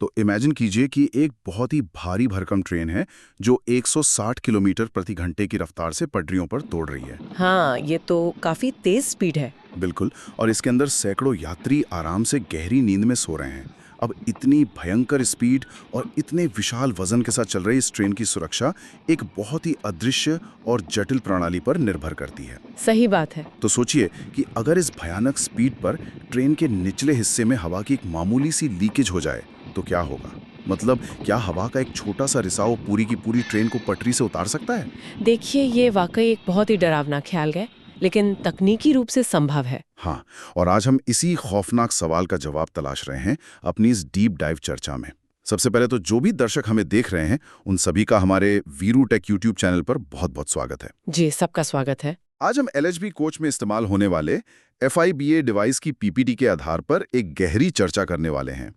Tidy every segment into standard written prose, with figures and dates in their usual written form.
तो इमेजिन कीजिए कि एक बहुत ही भारी भरकम ट्रेन है जो 160 किलोमीटर प्रति घंटे की रफ्तार से पटरियों पर दौड़ रही है। हाँ, ये तो काफी तेज स्पीड है। बिल्कुल। और इसके अंदर सैकड़ों यात्री आराम से गहरी नींद में सो रहे हैं। अब इतनी भयंकर स्पीड और इतने विशाल वजन के साथ चल रही इस ट्रेन की सुरक्षा एक बहुत ही अदृश्य और जटिल प्रणाली पर निर्भर करती है। सही बात है। तो सोचिए कि अगर इस भयानक स्पीड पर ट्रेन के निचले हिस्से में हवा की एक मामूली सी लीकेज हो जाए तो क्या होगा? मतलब क्या हवा का एक छोटा सा रिसाव पूरी की पूरी ट्रेन को पटरी से उतार सकता है? देखिए, ये वाकई एक बहुत ही डरावना ख्याल है, लेकिन तकनीकी रूप से संभव है। हाँ, और आज हम इसी खौफनाक सवाल का जवाब तलाश रहे हैं अपनी इस डीप डाइव चर्चा में। सबसे पहले तो जो भी दर्शक हमें देख रहे हैं उन सभी का हमारे वीरू टेक यूट्यूब चैनल पर बहुत बहुत स्वागत है। जी, सबका स्वागत है। आज हम LHB कोच में इस्तेमाल होने वाले FIBA डिवाइस की PPT के आधार पर एक गहरी चर्चा करने वाले हैं।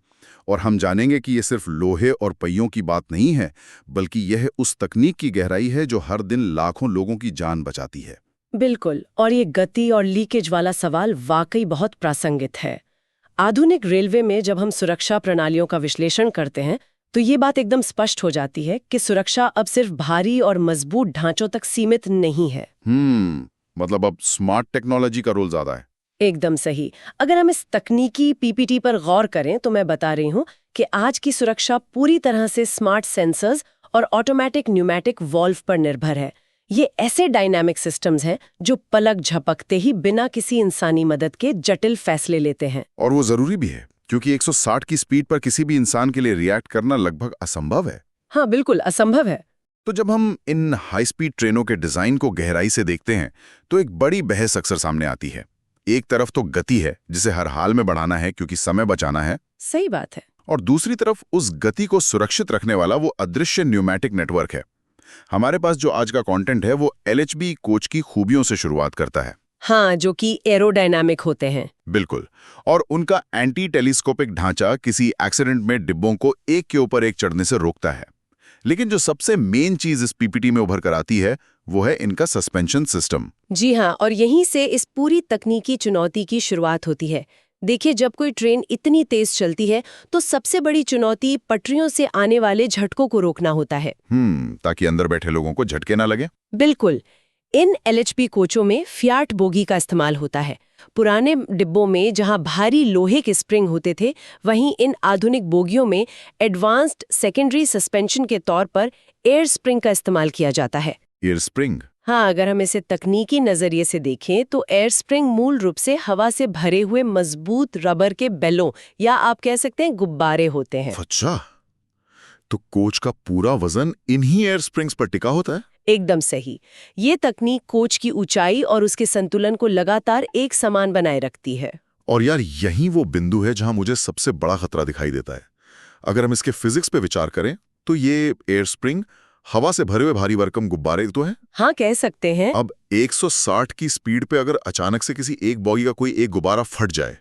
और हम जानेंगे कि ये सिर्फ लोहे और पहियों की बात नहीं है, बल्कि यह उस तकनीक की गहराई है जो हर दिन लाखों लोगों की जान बचाती है। बिल्कुल, और ये गति और लीकेज वाला सवाल वाकई बहुत प्रासंगिक है। आधुनिक रेलवे में जब हम सुरक्षा प्रणालियों का विश्लेषण करते हैं तो ये बात एकदम स्पष्ट हो जाती है कि सुरक्षा अब सिर्फ भारी और मजबूत ढांचों तक सीमित नहीं है। मतलब अब स्मार्ट टेक्नोलॉजी का रोल ज्यादा है। एकदम सही। अगर हम इस तकनीकी PPT पर गौर करें तो मैं बता रही हूँ कि आज की सुरक्षा पूरी तरह से स्मार्ट सेंसर्स और ऑटोमेटिक न्यूमेटिक वॉल्व पर निर्भर है। ये ऐसे डायनामिक सिस्टम्स हैं जो पलक झपकते ही बिना किसी इंसानी मदद के जटिल फैसले लेते हैं। और वो जरूरी भी है, क्योंकि 160 की स्पीड पर किसी भी इंसान के लिए रिएक्ट करना लगभग असंभव है। हाँ, बिल्कुल असंभव है। तो जब हम इन हाई स्पीड ट्रेनों के डिजाइन को गहराई से देखते हैं तो एक बड़ी बहस अक्सर सामने आती है। एक तरफ तो गति है जिसे हर हाल में बढ़ाना है क्योंकि समय बचाना है। सही बात है। और दूसरी तरफ उस गति को सुरक्षित रखने वाला वो अदृश्य न्यूमेटिक नेटवर्क है। हमारे पास जो आज का कंटेंट है वो LHB कोच की खूबियों से शुरुआत करता है। हाँ, जो कि एरोडायनामिक होते हैं। बिल्कुल। और उनका एंटी टेलीस्कोपिक ढांचा किसी एक्सीडेंट में डिब्बों को एक के ऊपर एक चढ़ने से रोकता है। लेकिन जो सबसे मेन चीज इस PPT में उभर कर आती है वो है इनका सस्पेंशन सिस्टम। जी हाँ, और यहीं से इस पूरी तकनीकी चुनौती की शुरुआत होती है। देखिए, जब कोई ट्रेन इतनी तेज चलती है तो सबसे बड़ी चुनौती पटरियों से आने वाले झटकों को रोकना होता है। ताकि अंदर बैठे लोगों को झटके ना लगे। बिल्कुल। इन LHB कोचों में फियाट बोगी का इस्तेमाल होता है। पुराने डिब्बों में जहां भारी लोहे के स्प्रिंग होते थे, वहीं इन आधुनिक बोगियों में एडवांस्ड सेकेंडरी सस्पेंशन के तौर पर एयर स्प्रिंग का इस्तेमाल किया जाता है। Air spring? हाँ, अगर हम इसे तकनीकी नजरिए से देखें तो एयर स्प्रिंग मूल रूप से हवा से भरे हुए मजबूत रबर के बेलों या आप कह सकते हैं गुब्बारे होते हैं। अच्छा, तो कोच का पूरा वजन इन्हीं एयर स्प्रिंग्स पर टिका होता है? एकदम सही। ये तकनीक कोच की ऊंचाई और उसके संतुलन को लगातार एक समान बनाए रखती है। और यार, यही वो बिंदु है जहां मुझे सबसे बड़ा खतरा दिखाई देता है। अगर हम इसके फिजिक्स पे विचार करें तो ये एयर स्प्रिंग हवा से भरे हुए भारी भरकम गुब्बारे तो हैं। हाँ, कह सकते हैं। अब 160 की स्पीड पे अगर अचानक से किसी एक बॉगी का कोई एक गुब्बारा फट जाए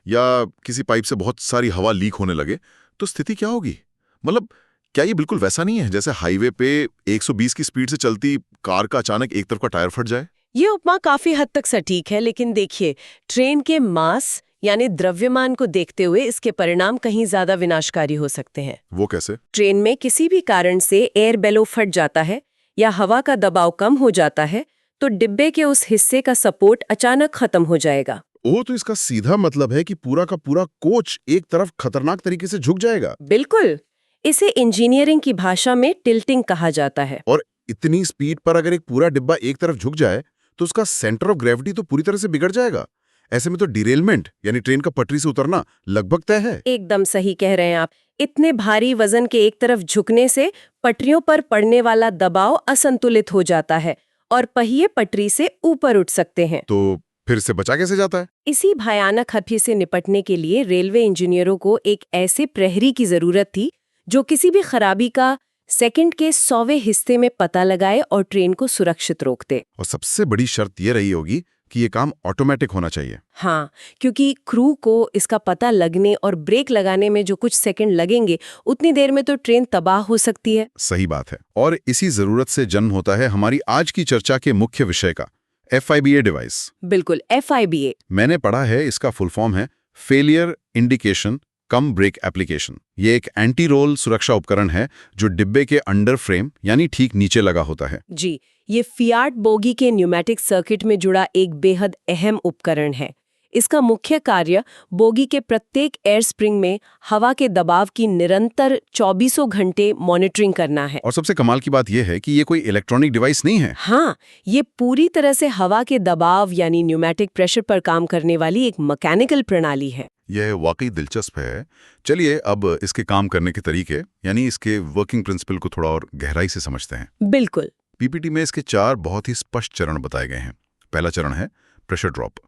या किसी पाइप से बहुत सारी हवा लीक होने लगे तो स्थिति क्या होगी? मतलब क्या ये बिल्कुल वैसा नहीं है जैसे हाईवे पे 120 की स्पीड से चलती कार का अचानक एक तरफ का टायर फट जाए? ये उपमा काफी हद तक सटीक है, लेकिन देखिए, ट्रेन के मास यानी द्रव्यमान को देखते हुए इसके परिणाम कहीं ज्यादा विनाशकारी हो सकते हैं। वो कैसे? ट्रेन में किसी भी कारण से एयर बेलो फट जाता है या हवा का दबाव कम हो जाता है तो डिब्बे के उस हिस्से का सपोर्ट अचानक खत्म हो जाएगा। ओह, तो इसका सीधा मतलब है कि पूरा का पूरा कोच एक तरफ खतरनाक तरीके से झुक जाएगा। बिल्कुल। इसे इंजीनियरिंग की भाषा में टिल्टिंग कहा जाता है। और इतनी स्पीड पर अगर एक पूरा डिब्बा एक तरफ झुक जाए तो उसका सेंटर ऑफ ग्रेविटी तो पूरी तरह से बिगड़ जाएगा। ऐसे में तो डिरेलमेंट यानी ट्रेन का पटरी से उतरना लगभग तय है। एकदम सही कह रहे हैं आप। इतने भारी वजन के एक तरफ झुकने से पटरियों पर पड़ने वाला दबाव असंतुलित हो जाता है और पहिए पटरी से ऊपर उठ सकते हैं। तो फिर से बचा कैसे जाता है? इसी भयानक खतरे से निपटने के लिए रेलवे इंजीनियरों को एक ऐसे प्रहरी की जरूरत थी जो किसी भी खराबी का सेकंड के 100वें हिस्से में पता लगाए और ट्रेन को सुरक्षित रोक दे। और सबसे बड़ी शर्त ये रही होगी कि ये काम ऑटोमेटिक होना चाहिए। हाँ, क्योंकि क्रू को इसका पता लगने और ब्रेक लगाने में जो कुछ सेकंड लगेंगे उतनी देर में तो ट्रेन तबाह हो सकती है। सही बात है। और इसी जरूरत से जन्म होता है हमारी आज की चर्चा के मुख्य विषय का, FIBA डिवाइस। बिल्कुल, FIBA। मैंने पढ़ा है इसका फुल फॉर्म है फेलियर इंडिकेशन कम ब्रेक एप्लीकेशन। ये एक एंटी रोल सुरक्षा उपकरण है जो डिब्बे के अंडर फ्रेम यानी ठीक नीचे लगा होता है। जी, ये फियाट बोगी के न्यूमेटिक सर्किट में जुड़ा एक बेहद अहम उपकरण है। इसका मुख्य कार्य बोगी के प्रत्येक एयर स्प्रिंग में हवा के दबाव की निरंतर 24 घंटे मॉनिटरिंग करना है। और सबसे कमाल की बात यह है कि ये कोई इलेक्ट्रॉनिक डिवाइस नहीं है। हाँ, ये पूरी तरह से हवा के दबाव यानी न्यूमेटिक प्रेशर पर काम करने वाली एक मैकेनिकल प्रणाली है। यह वाकई दिलचस्प है। चलिए अब इसके काम करने के तरीके यानी इसके वर्किंग प्रिंसिपल को थोड़ा और गहराई से समझते हैं। बिल्कुल। पीपीटी में इसके 4 बहुत ही स्पष्ट चरण बताए गए हैं। पहला चरण है प्रेशर ड्रॉप।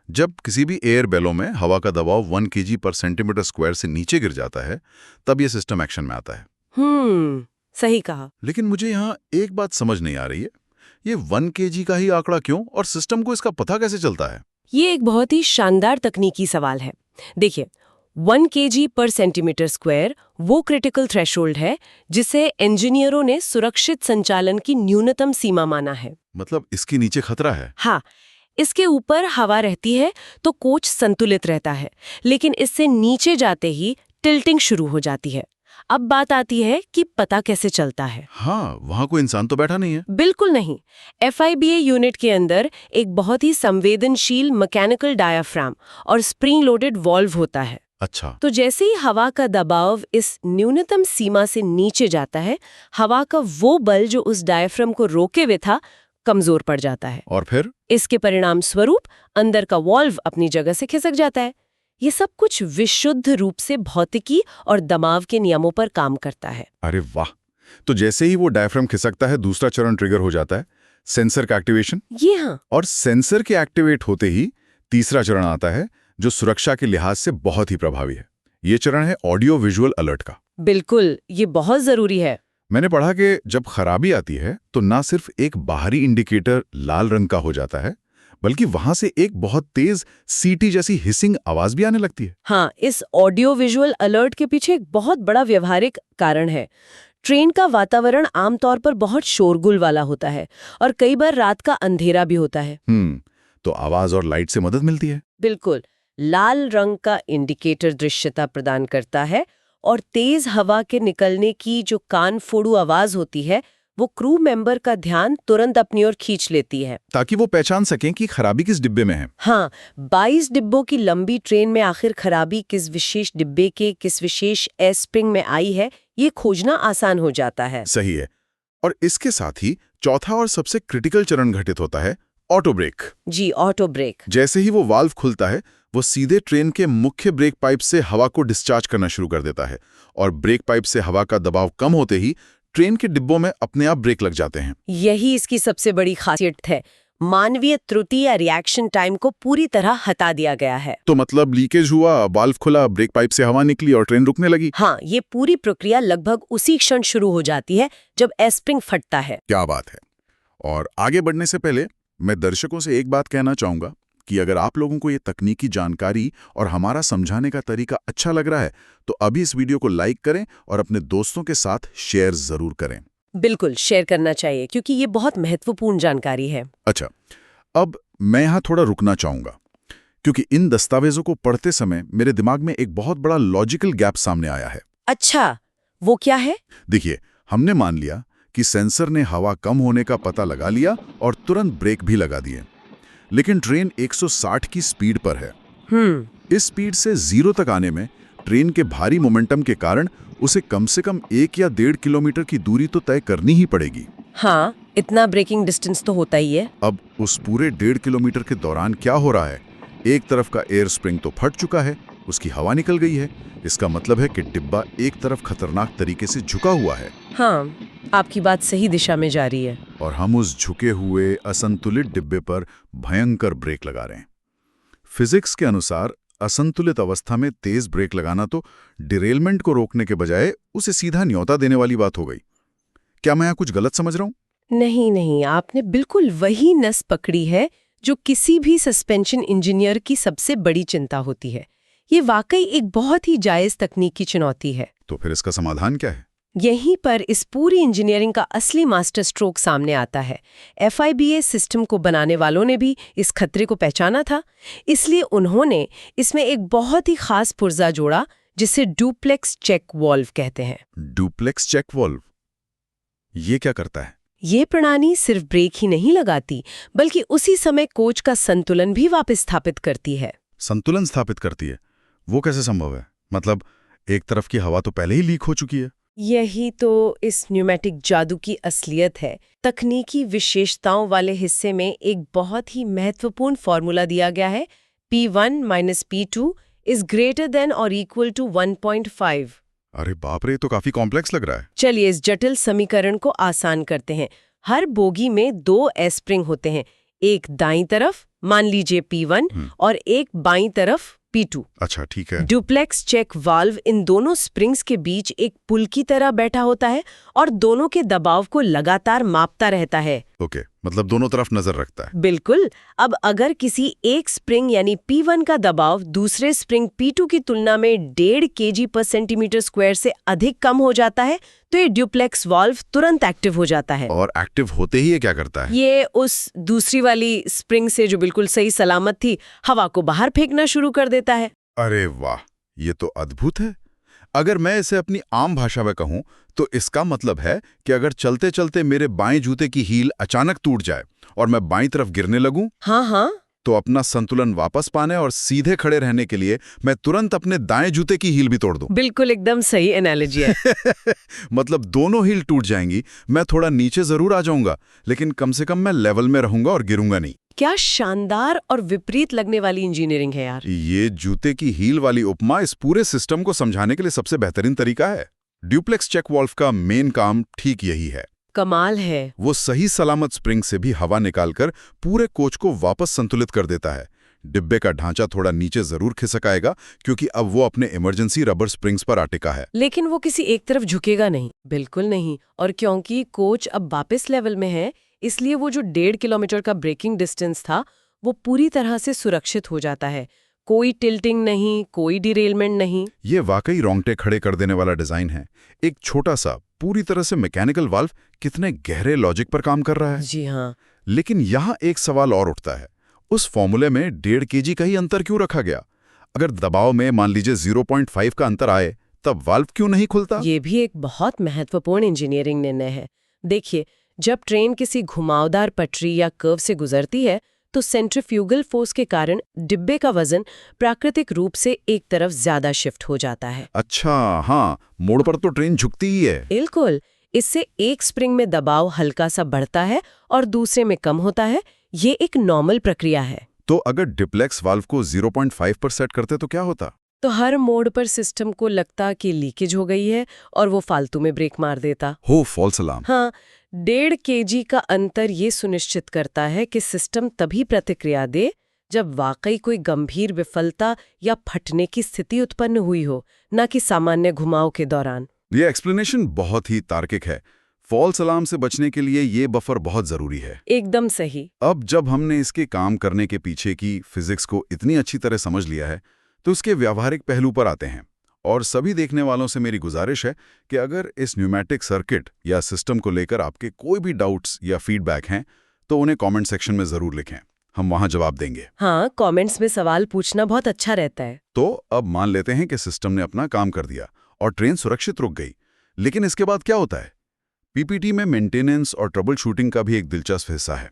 जब किसी भी एयर बैलो में हवा का दबाव 1 kg/cm² से नीचे गिर जाता है तब यह सिस्टम एक्शन में आता है। सही कहा। लेकिन मुझे यहाँ एक बात समझ नहीं आ रही है, ये 1 kg का ही आंकड़ा क्यों और सिस्टम को इसका पता कैसे चलता है? ये एक बहुत ही शानदार तकनीकी सवाल है। देखिए, 1 kg/cm² वो क्रिटिकल थ्रेशोल्ड है जिसे इंजीनियरों ने सुरक्षित संचालन की न्यूनतम सीमा माना है। मतलब इसके नीचे खतरा है? हाँ, इसके ऊपर हवा रहती है तो कोच संतुलित रहता है, लेकिन इससे नीचे जाते ही टिल्टिंग शुरू हो जाती है। अब बात आती है कि पता कैसे चलता है। हाँ, वहाँ कोई इंसान तो बैठा नहीं है। बिल्कुल नहीं। FIBA यूनिट के अंदर एक बहुत ही संवेदनशील मैकेनिकल डायाफ्राम और स्प्रिंग लोडेड वॉल्व होता है। अच्छा। तो जैसे ही हवा का दबाव इस न्यूनतम सीमा से नीचे जाता है, हवा का वो बल जो उस डायाफ्राम को रोके हुए था कमजोर पड़ जाता है। और फिर? इसके परिणाम स्वरूप अंदर का वॉल्व अपनी जगह से खिसक जाता है। ये सब कुछ विशुद्ध रूप से भौतिकी और दबाव के नियमों पर काम करता है। अरे वाह! तो जैसे ही वो डायफ्राम खिसकता है दूसरा चरण ट्रिगर हो जाता है, सेंसर का एक्टिवेशन। ये हाँ। और सेंसर के एक्टिवेट होते ही तीसरा चरण आता है जो सुरक्षा के लिहाज से बहुत ही प्रभावी है। ये चरण है ऑडियो विजुअल अलर्ट का। बिल्कुल, ये बहुत जरूरी है। मैंने पढ़ा कि जब खराबी आती है तो ना सिर्फ एक बाहरी इंडिकेटर लाल रंग का हो जाता है, बल्कि वहां से एक बहुत तेज सीटी जैसी हिसिंग आवाज भी आने लगती है। हाँ, इस ऑडियो विजुअल अलर्ट के पीछे एक बहुत बड़ा व्यवहारिक कारण है। ट्रेन का वातावरण आमतौर पर बहुत शोरगुल वाला होता है और कई बार रात का अंधेरा भी होता है। तो आवाज और लाइट से मदद मिलती है। बिल्कुल। लाल रंग का इंडिकेटर दृश्यता प्रदान करता है और तेज हवा के निकलने की जो कान फोड़ू आवाज होती है वो क्रू मेंबर का ध्यान तुरंत अपनी ओर खींच लेती है, ताकि वो पहचान सकें कि खराबी किस डिब्बे में है। हाँ, 22 डिब्बों की लंबी ट्रेन में आखिर खराबी किस विशेष डिब्बे के किस विशेष एयर स्प्रिंग में आई है, ये खोजना आसान हो जाता है। सही है। और इसके साथ ही चौथा और सबसे क्रिटिकल चरण घटित होता है ऑटो ब्रेक। जी, ऑटो ब्रेक। जैसे ही वो वाल्व खुलता है वो सीधे ट्रेन के मुख्य ब्रेक पाइप से हवा को डिस्चार्ज करना शुरू कर देता है और ब्रेक पाइप से हवा का दबाव कम होते ही ट्रेन के डिब्बों में अपने आप ब्रेक लग जाते हैं। यही इसकी सबसे बड़ी खासियत है। मानवीय त्रुटि या रिएक्शन टाइम को पूरी तरह हटा दिया गया है। तो मतलब लीकेज हुआ, वाल्व खुला, ब्रेक पाइप से हवा निकली और ट्रेन रुकने लगी। हाँ, ये पूरी प्रक्रिया लगभग उसी क्षण शुरू हो जाती है जब एयर स्प्रिंग फटता है। क्या बात है। और आगे बढ़ने से पहले मैं दर्शकों से एक बात कहना चाहूंगा कि अगर आप लोगों को ये तकनीकी जानकारी और हमारा समझाने का तरीका अच्छा लग रहा है तो अभी इस वीडियो को लाइक करें और अपने दोस्तों के साथ शेयर जरूर करें। बिल्कुल, शेयर करना चाहिए क्योंकि ये बहुत महत्वपूर्ण जानकारी है। अच्छा, अब मैं यहाँ थोड़ा रुकना चाहूंगा क्योंकि इन दस्तावेजों को पढ़ते समय मेरे दिमाग में एक बहुत बड़ा लॉजिकल गैप सामने आया है। अच्छा, वो क्या है? देखिए, हमने मान लिया कि सेंसर ने हवा कम होने का पता लगा लिया और तुरंत ब्रेक भी लगा दिए, लेकिन ट्रेन 160 की स्पीड पर है। इस स्पीड से 0 तक आने में ट्रेन के भारी मोमेंटम के कारण उसे कम से कम 1 या 1.5 किलोमीटर की दूरी तो तय करनी ही पड़ेगी। हाँ, इतना ब्रेकिंग डिस्टेंस तो होता ही है। अब उस पूरे 1.5 किलोमीटर के दौरान क्या हो रहा है? एक तरफ का एयर स्प्रिंग तो फट चुका है, उसकी हवा निकल गई है। इसका मतलब है कि डिब्बा एक तरफ खतरनाक तरीके से झुका हुआ है। हाँ, आपकी बात सही दिशा में जा रही है। और हम उस झुके हुए असंतुलित डिब्बे पर भयंकर ब्रेक लगा रहे हैं। फिजिक्स के अनुसार असंतुलित अवस्था में तेज ब्रेक लगाना तो डिरेलमेंट को रोकने के बजाय उसे सीधा न्योता देने वाली बात हो गई। क्या मैं यहाँ कुछ गलत समझ रहा हूँ? नहीं, आपने बिल्कुल वही नस पकड़ी है जो किसी भी सस्पेंशन इंजीनियर की सबसे बड़ी चिंता होती है। ये वाकई एक बहुत ही जायज तकनीकी चुनौती है। तो फिर इसका समाधान क्या है? यहीं पर इस पूरी इंजीनियरिंग का असली मास्टर स्ट्रोक सामने आता है। FIBA सिस्टम को बनाने वालों ने भी इस खतरे को पहचाना था, इसलिए उन्होंने इसमें एक बहुत ही खास पुर्जा जोड़ा जिसे डुप्लेक्स चेक वॉल्व कहते हैं। डुप्लेक्स चेक वॉल्व, ये क्या करता है? ये प्रणाली सिर्फ ब्रेक ही नहीं लगाती, बल्कि उसी समय कोच का संतुलन भी वापस स्थापित करती है। संतुलन स्थापित करती है? वो कैसे संभव है? मतलब एक तरफ की हवा तो पहले ही लीक हो चुकी है। यही तो इस न्यूमेटिक जादू की असलियत है। तकनीकी विशेषताओं वाले हिस्से में एक बहुत ही महत्वपूर्ण फॉर्मूला दिया गया है, P1 - P2 is greater than और इक्वल टू 1.5। अरे बाप रे, ये तो काफी कॉम्प्लेक्स लग रहा है। चलिए इस जटिल समीकरण को आसान करते हैं। हर बोगी में 2 स्प्रिंग होते हैं, एक दाईं तरफ मान लीजिए P1 और एक बाईं तरफ P2। अच्छा, ठीक है। डुप्लेक्स चेक वाल्व इन दोनों स्प्रिंग्स के बीच एक पुल की तरह बैठा होता है और दोनों के दबाव को लगातार मापता रहता है। ओके, मतलब दोनों तरफ नजर रखता है। बिल्कुल। अब अगर किसी एक स्प्रिंग यानी P1 का दबाव दूसरे स्प्रिंग P2 की तुलना में 1.5 kg/cm² से अधिक कम हो जाता है तो ये डुप्लेक्स वाल्व तुरंत एक्टिव हो जाता है। और एक्टिव होते ही ये क्या करता है? ये उस दूसरी वाली स्प्रिंग से जो बिल्कुल सही सलामत थी, हवा को बाहर फेंकना शुरू कर देता है। अरे वाह, ये तो अद्भुत है। अगर मैं इसे अपनी आम भाषा में कहूं तो इसका मतलब है कि अगर चलते चलते मेरे बाएं जूते की हील अचानक टूट जाए और मैं बाईं तरफ गिरने लगूं, हाँ, तो अपना संतुलन वापस पाने और सीधे खड़े रहने के लिए मैं तुरंत अपने दाएं जूते की हील भी तोड़ दूं। बिल्कुल एकदम सही एनालॉजी है। मतलब दोनों हील टूट जाएंगी, मैं थोड़ा नीचे जरूर आ जाऊंगा, लेकिन कम से कम मैं लेवल में रहूंगा और गिरूंगा नहीं। क्या शानदार और विपरीत लगने वाली इंजीनियरिंग है यार। ये जूते की हील वाली उपमा इस पूरे सिस्टम को समझाने के लिए सबसे बेहतरीन तरीका है। डुप्लेक्स चेक वॉल्व का मेन काम ठीक यही है। कमाल है। वो सही सलामत स्प्रिंग से भी हवा निकालकर पूरे कोच को वापस संतुलित कर देता है। डिब्बे का ढांचा थोड़ा नीचे जरूर खिसकाएगा क्योंकि अब वो अपने इमरजेंसी रबर स्प्रिंग्स पर अटिका है, लेकिन वो किसी एक तरफ झुकेगा नहीं, बिल्कुल नहीं। और क्योंकि कोच अब वापस लेवल में है, इसलिए वो जो 1.5 किलोमीटर का ब्रेकिंग डिस्टेंस था वो पूरी तरह से सुरक्षित हो जाता है। कोई टिल्टिंग नहीं, कोई डिरेलमेंट नहीं। ये वाकई रोंगटे खड़े कर देने वाला डिजाइन है। एक छोटा सा पूरी तरह से मैकेनिकल वाल्व कितने गहरे लॉजिक पर काम कर रहा है। जी हाँ। लेकिन यहाँ एक सवाल और उठता है, उस फॉर्मूले में 1.5 kg का ही अंतर क्यों रखा गया? अगर दबाव में मान लीजिए 0.5 का अंतर आए तब वाल्व क्यों नहीं खुलता? ये भी एक बहुत महत्वपूर्ण इंजीनियरिंग निर्णय है। देखिए, जब ट्रेन किसी घुमावदार पटरी या कर्व से गुजरती है तो सेंट्रीफ्यूगल फोर्स के कारण डिब्बे का वजन प्राकृतिक रूप से एक तरफ ज्यादा शिफ्ट हो जाता है। अच्छा, हाँ, मोड़ पर तो ट्रेन झुकती ही है। बिल्कुल। इससे एक स्प्रिंग में दबाव हल्का सा बढ़ता है और दूसरे में कम होता है। ये एक नॉर्मल प्रक्रिया है। तो अगर डुप्लेक्स वाल्व को 0.5 पर सेट करते तो क्या होता? तो हर मोड़ पर सिस्टम को लगता कि लीकेज हो गई है और वो फालतू में ब्रेक मार देता। हो, फॉल्स अलार्म। हाँ, 1.5 kg का अंतर ये सुनिश्चित करता है कि सिस्टम तभी प्रतिक्रिया दे जब वाकई कोई गंभीर विफलता या फटने की स्थिति उत्पन्न हुई हो, न कि सामान्य घुमाव के दौरान। ये एक्सप्लेनेशन बहुत ही तार्किक है। फॉल्स अलार्म से बचने के लिए ये बफर बहुत जरूरी है। एकदम सही। अब जब हमने इसके काम करने के पीछे की फिजिक्स को इतनी अच्छी तरह समझ लिया है तो उसके व्यावहारिक पहलू पर आते हैं। और सभी देखने वालों से मेरी गुजारिश है कि अगर इस न्यूमेटिक सर्किट या सिस्टम को लेकर आपके कोई भी डाउट्स या फीडबैक हैं तो उन्हें कमेंट सेक्शन में जरूर लिखें, हम वहां जवाब देंगे। हाँ, कमेंट्स में सवाल पूछना बहुत अच्छा रहता है। तो अब मान लेते हैं कि सिस्टम ने अपना काम कर दिया और ट्रेन सुरक्षित रुक गई, लेकिन इसके बाद क्या होता है? पीपीटी में मेंटेनेंस और ट्रबल शूटिंग का भी एक दिलचस्प हिस्सा है।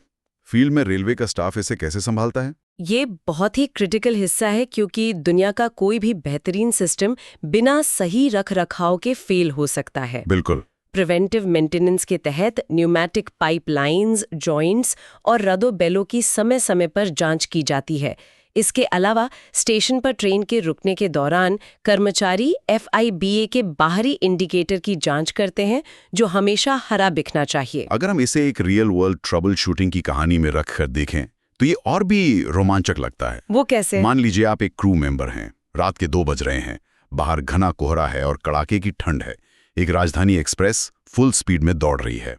फील्ड में रेलवे का स्टाफ इसे कैसे संभालता है? ये बहुत ही क्रिटिकल हिस्सा है क्योंकि दुनिया का कोई भी बेहतरीन सिस्टम बिना सही रखरखाव के फेल हो सकता है। बिल्कुल। प्रिवेंटिव मेंटेनेंस के तहत न्यूमेटिक पाइपलाइंस, जॉइंट्स और रदो-बेलो की समय समय पर जांच की जाती है। इसके अलावा स्टेशन पर ट्रेन के रुकने के दौरान कर्मचारी FIBA के बाहरी इंडिकेटर की जांच करते हैं, जो हमेशा हरा दिखना चाहिए। अगर हम इसे एक रियल वर्ल्ड ट्रबल शूटिंग की कहानी में रखकर देखें तो ये और भी रोमांचक लगता है। वो कैसे? मान लीजिए आप एक क्रू मेंबर हैं, रात के 2 बज रहे हैं, बाहर घना कोहरा है और कड़ाके की ठंड है। एक राजधानी एक्सप्रेस फुल स्पीड में दौड़ रही है।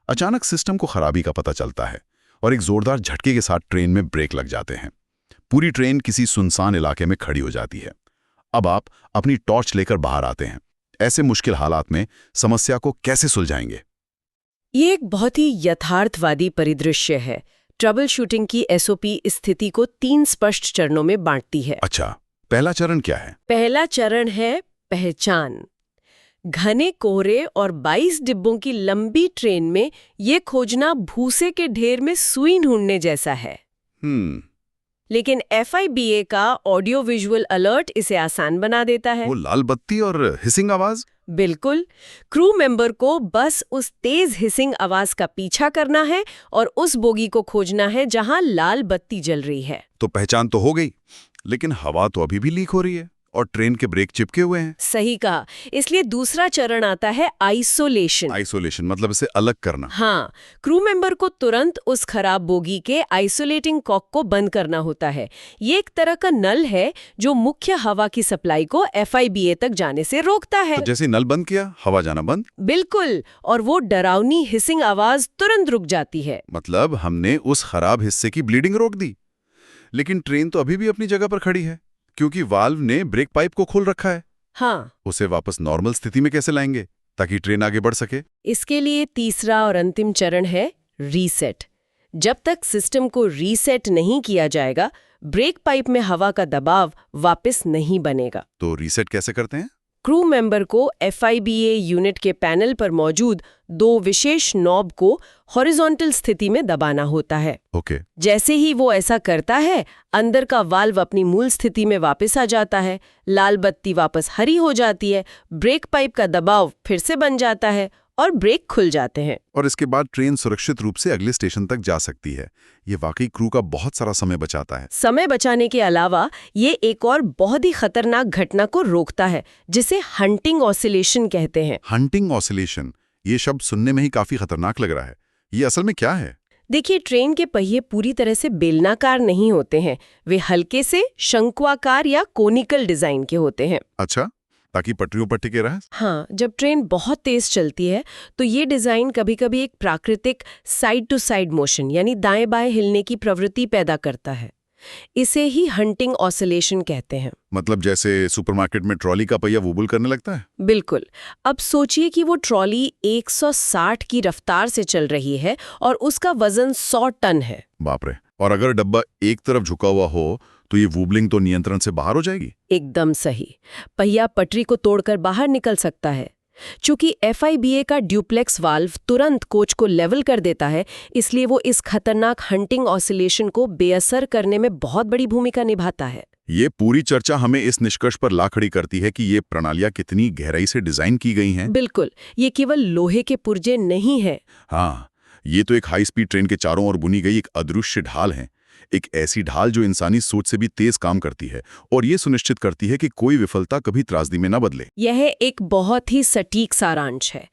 अचानक सिस्टम को खराबी का पता चलता है और एक जोरदार झटके के साथ ट्रेन में ब्रेक लग जाते हैं। पूरी ट्रेन किसी सुनसान इलाके में खड़ी हो जाती है। अब आप अपनी टॉर्च लेकर बाहर आते हैं। ऐसे मुश्किल हालात में समस्या को कैसे सुलझाएंगे? ये एक बहुत ही यथार्थवादी परिदृश्य है। ट्रबल शूटिंग की SOP स्थिति को 3 स्पष्ट चरणों में बांटती है। अच्छा, पहला चरण क्या है? पहला चरण है पहचान। घने कोहरे और 22 डिब्बों की लंबी ट्रेन में ये खोजना भूसे के ढेर में सुई ढूंढने जैसा है। लेकिन FIBA का ऑडियो विजुअल अलर्ट इसे आसान बना देता है। वो लाल बत्ती और हिसिंग आवाज? बिल्कुल। क्रू मेंबर को बस उस तेज हिसिंग आवाज का पीछा करना है और उस बोगी को खोजना है जहां लाल बत्ती जल रही है। तो पहचान तो हो गई, लेकिन हवा तो अभी भी लीक हो रही है और ट्रेन के ब्रेक चिपके हुए हैं। सही कहा। इसलिए दूसरा चरण आता है आइसोलेशन। आइसोलेशन मतलब इसे अलग करना। हाँ, क्रू मेंबर को तुरंत उस खराब बोगी के आइसोलेटिंग कॉक को बंद करना होता है। ये एक तरह का नल है जो मुख्य हवा की सप्लाई को FIBA तक जाने से रोकता है। तो जैसे नल बंद किया, हवा जाना बंद। बिल्कुल, और वो डरावनी हिसिंग आवाज तुरंत रुक जाती है। मतलब हमने उस खराब हिस्से की ब्लीडिंग रोक दी। लेकिन ट्रेन तो अभी भी अपनी जगह पर खड़ी है, क्योंकि वाल्व ने ब्रेक पाइप को खोल रखा है। हाँ, उसे वापस नॉर्मल स्थिति में कैसे लाएंगे ताकि ट्रेन आगे बढ़ सके? इसके लिए तीसरा और अंतिम चरण है रीसेट। जब तक सिस्टम को रीसेट नहीं किया जाएगा, ब्रेक पाइप में हवा का दबाव वापस नहीं बनेगा। तो रीसेट कैसे करते हैं? क्रू मेंबर को FIBA यूनिट के पैनल पर मौजूद 2 विशेष नॉब को हॉरिजॉन्टल स्थिति में दबाना होता है। ओके। जैसे ही वो ऐसा करता है, अंदर का वाल्व अपनी मूल स्थिति में वापस आ जाता है, लाल बत्ती वापस हरी हो जाती है, ब्रेक पाइप का दबाव फिर से बन जाता है और ब्रेक खुल जाते हैं। और इसके बाद ट्रेन सुरक्षित रूप से अगले स्टेशन तक जा सकती है। ये वाकई क्रू का बहुत सारा समय बचाता है। समय बचाने के अलावा ये एक और बहुत ही खतरनाक घटना को रोकता है, जिसे हंटिंग ऑसिलेशन कहते हैं। हंटिंग ऑसिलेशन, ये शब्द सुनने में ही काफी खतरनाक लग रहा है। ये असल में क्या है? देखिए, ट्रेन के पहिए पूरी तरह से बेलनाकार नहीं होते हैं। वे हल्के से शंक्वाकार या कोनिकल डिजाइन के होते हैं। अच्छा, ताकि पटरियों पर टिके रहे? हाँ, जब ट्रेन बहुत तेज चलती है तो ये डिजाइन कभी-कभी एक प्राकृतिक साइड टू साइड मोशन यानी दाएं बाएं हिलने की प्रवृत्ति पैदा करता है। इसे ही हंटिंग ऑसिलेशन कहते हैं। मतलब जैसे सुपरमार्केट में ट्रॉली का पहिया वूबल करने लगता है? बिल्कुल। अब सोचिए कि वो ट्रॉली 160 की रफ्तार से चल रही है और उसका वजन 100 टन है। बाप रे। और अगर डब्बा एक तरफ झुका हुआ हो तो ये वूबलिंग तो नियंत्रण से बाहर हो जाएगी? एकदम सही। पहिया पटरी को तोड़कर बाहर निकल सकता है। चूंकि FIBA का ड्यूप्लेक्स वाल्व तुरंत कोच को लेवल कर देता है, इसलिए वो इस खतरनाक हंटिंग ऑसिलेशन को बेअसर करने में बहुत बड़ी भूमिका निभाता है। ये पूरी चर्चा हमें इस निष्कर्ष पर ला खड़ी करती है कि ये प्रणालियां कितनी गहराई से डिजाइन की गई हैं। बिल्कुल, ये केवल लोहे के पुर्जे नहीं है। हाँ, ये तो एक हाई स्पीड ट्रेन के चारों ओर बुनी गई एक अदृश्य ढाल है। एक ऐसी ढाल जो इंसानी सोच से भी तेज काम करती है और ये सुनिश्चित करती है कि कोई विफलता कभी त्रासदी में न बदले। यह एक बहुत ही सटीक सारांश है।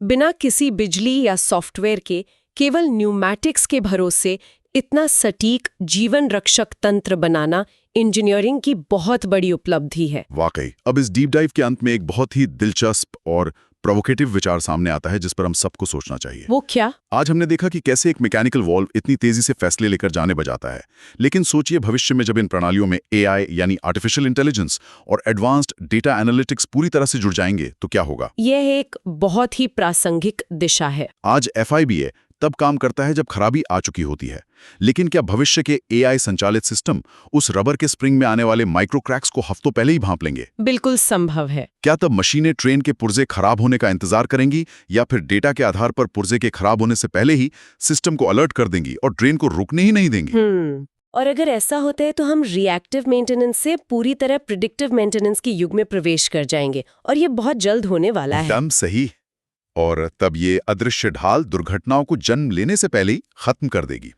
बिना किसी बिजली या सॉफ्टवेयर के, केवल न्यूमैटिक्स के भरोसे इतना सटीक जीवन रक्षक तंत्र बनाना इंजीनियरिंग की बहुत बड़ी उपलब्धि है। वाकई। अब इस डीप डाइव के अंत में एक बहुत ही दिलचस्प और प्रोवोकेटिव विचार सामने आता है जिस पर हम सबको सोचना चाहिए। वो क्या? आज हमने देखा कि कैसे एक मैकेनिकल वॉल्व इतनी तेजी से फैसले लेकर जाने बजाता है, लेकिन सोचिए भविष्य में जब इन प्रणालियों में AI यानी आर्टिफिशियल इंटेलिजेंस और एडवांस्ड डेटा एनालिटिक्स पूरी तरह से जुड़ जाएंगे तो क्या होगा? यह एक बहुत ही प्रासंगिक दिशा है। आज FIBA तब काम करता है जब खराबी आ चुकी होती है, लेकिन क्या भविष्य के AI संचालित सिस्टम उस रबर के स्प्रिंग में आने वाले माइक्रो क्रैक्स को हफ्तों पहले ही भांप लेंगे? बिल्कुल संभव है। क्या तब मशीनें ट्रेन के पुर्जे खराब होने का इंतजार करेंगी या फिर डेटा के आधार पर पुर्जे के खराब होने से पहले ही सिस्टम को अलर्ट कर देंगी और ट्रेन को रुकने ही नहीं देंगी? और अगर ऐसा होता है तो हम रिएक्टिव मेंटेनेंस से पूरी तरह प्रिडिक्टिव मेंटेनेंस के युग में प्रवेश कर जाएंगे और ये बहुत जल्द होने वाला है। एकदम सही। और तब ये अदृश्य ढाल दुर्घटनाओं को जन्म लेने से पहले ही खत्म कर देगी।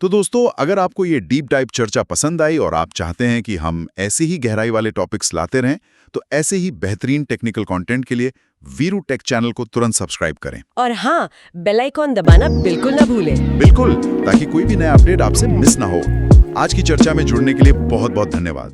तो दोस्तों, अगर आपको ये डीप डाइव चर्चा पसंद आई और आप चाहते हैं कि हम ऐसे ही गहराई वाले टॉपिक्स लाते रहें, तो ऐसे ही बेहतरीन टेक्निकल कंटेंट के लिए वीरू टेक चैनल को तुरंत सब्सक्राइब करें। और हाँ, बेल आइकॉन दबाना बिल्कुल ना भूलें। बिल्कुल, ताकि कोई भी नया अपडेट आपसे मिस ना हो। आज की चर्चा में जुड़ने के लिए बहुत बहुत धन्यवाद।